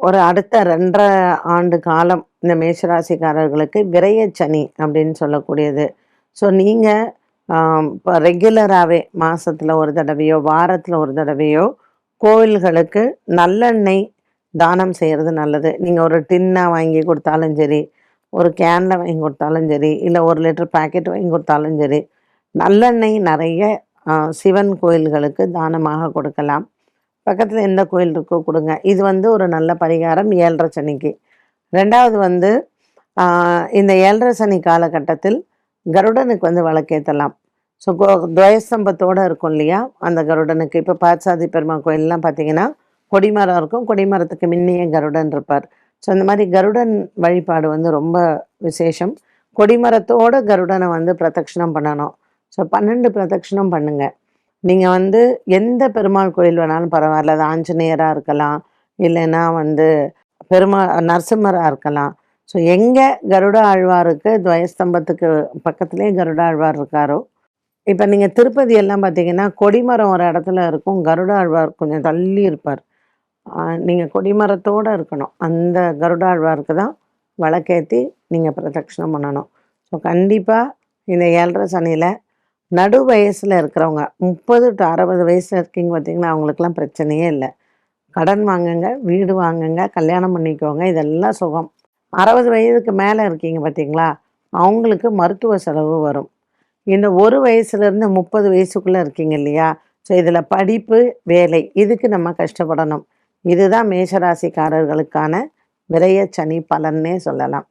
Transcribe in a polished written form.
ஒரு அடுத்த 2 1/2 ஆண்டு காலம் இந்த மேஷராசிக்காரர்களுக்கு விரயச்சனி அப்படின்னு சொல்லக்கூடியது. ஸோ நீங்கள் இப்போ ரெகுலராகவே மாதத்தில் ஒரு தடவையோ வாரத்தில் ஒரு தடவையோ கோவில்களுக்கு நல்லெண்ணெய் தானம் செய்கிறது நல்லது. நீங்கள் ஒரு டின்னாக வாங்கி கொடுத்தாலும் சரி, ஒரு கேனில் வாங்கி கொடுத்தாலும் சரி, இல்லை 1 லிட்டர் பேக்கெட் வாங்கி கொடுத்தாலும் சரி, நல்லெண்ணெய் நிறைய சிவன் கோயில்களுக்கு தானமாக கொடுக்கலாம். பக்கத்தில் எந்த கோயில் இருக்கோ கொடுங்க. இது வந்து ஒரு நல்ல பரிகாரம் 7:30 சனிக்கு. 2வது வந்து இந்த 7:30 சனி காலகட்டத்தில் கருடனுக்கு வந்து விளக்கேற்றலாம். ஸோ துவயஸ்தம்பத்தோடு இருக்கும் இல்லையா, அந்த கருடனுக்கு இப்போ பார்த்தசாதி பெருமாள் கோயிலெலாம் பார்த்தீங்கன்னா கொடிமரம் இருக்கும், கொடிமரத்துக்கு முன்னையே கருடன் இருப்பார். ஸோ இந்த மாதிரி கருடன் வழிபாடு வந்து ரொம்ப விசேஷம். கொடிமரத்தோடு கருடனை வந்து பிரதட்சணம் பண்ணணும். ஸோ 12 பிரதட்சணம் பண்ணுங்கள். நீங்கள் வந்து எந்த பெருமாள் கோயில் வேணாலும் பரவாயில்ல, அது ஆஞ்சநேயராக இருக்கலாம், இல்லைன்னா வந்து நரசிம்மராக இருக்கலாம். ஸோ எங்கே கருட ஆழ்வாருக்கு துவயஸ்தம்பத்துக்கு பக்கத்துலேயே கருட ஆழ்வார் இருக்காரோ, இப்போ நீங்கள் திருப்பதி எல்லாம் பார்த்தீங்கன்னா கொடிமரம் ஒரு இடத்துல இருக்கும், கருட ஆழ்வார் கொஞ்சம் தள்ளி இருப்பார். நீங்கள் கொடிமரத்தோடு இருக்கணும். அந்த கருட ஆழ்வாருக்கு தான் விளக்கேற்றி நீங்கள் பிரதட்சணம் பண்ணணும். ஸோ கண்டிப்பாக இந்த 7:30 சனியில் நடு வயசில் இருக்கிறவங்க 30 to 60 வயசில் இருக்கீங்க பார்த்தீங்கன்னா, அவங்களுக்கெல்லாம் பிரச்சனையே இல்லை. கடன் வாங்குங்க, வீடு வாங்குங்க, கல்யாணம் பண்ணிக்கோங்க, இதெல்லாம் சுகம். 60 வயதுக்கு மேலே இருக்கீங்க பார்த்தீங்களா, அவங்களுக்கு மருத்துவ செலவு வரும். இந்த 1 வயசுலேருந்து 30 வயசுக்குள்ளே இருக்கீங்க இல்லையா, ஸோ இதில் படிப்பு, வேலை, இதுக்கு நம்ம கஷ்டப்படணும். இதுதான் மேஷராசிக்காரர்களுக்கான விரயச்சனி பலன்னே சொல்லலாம்.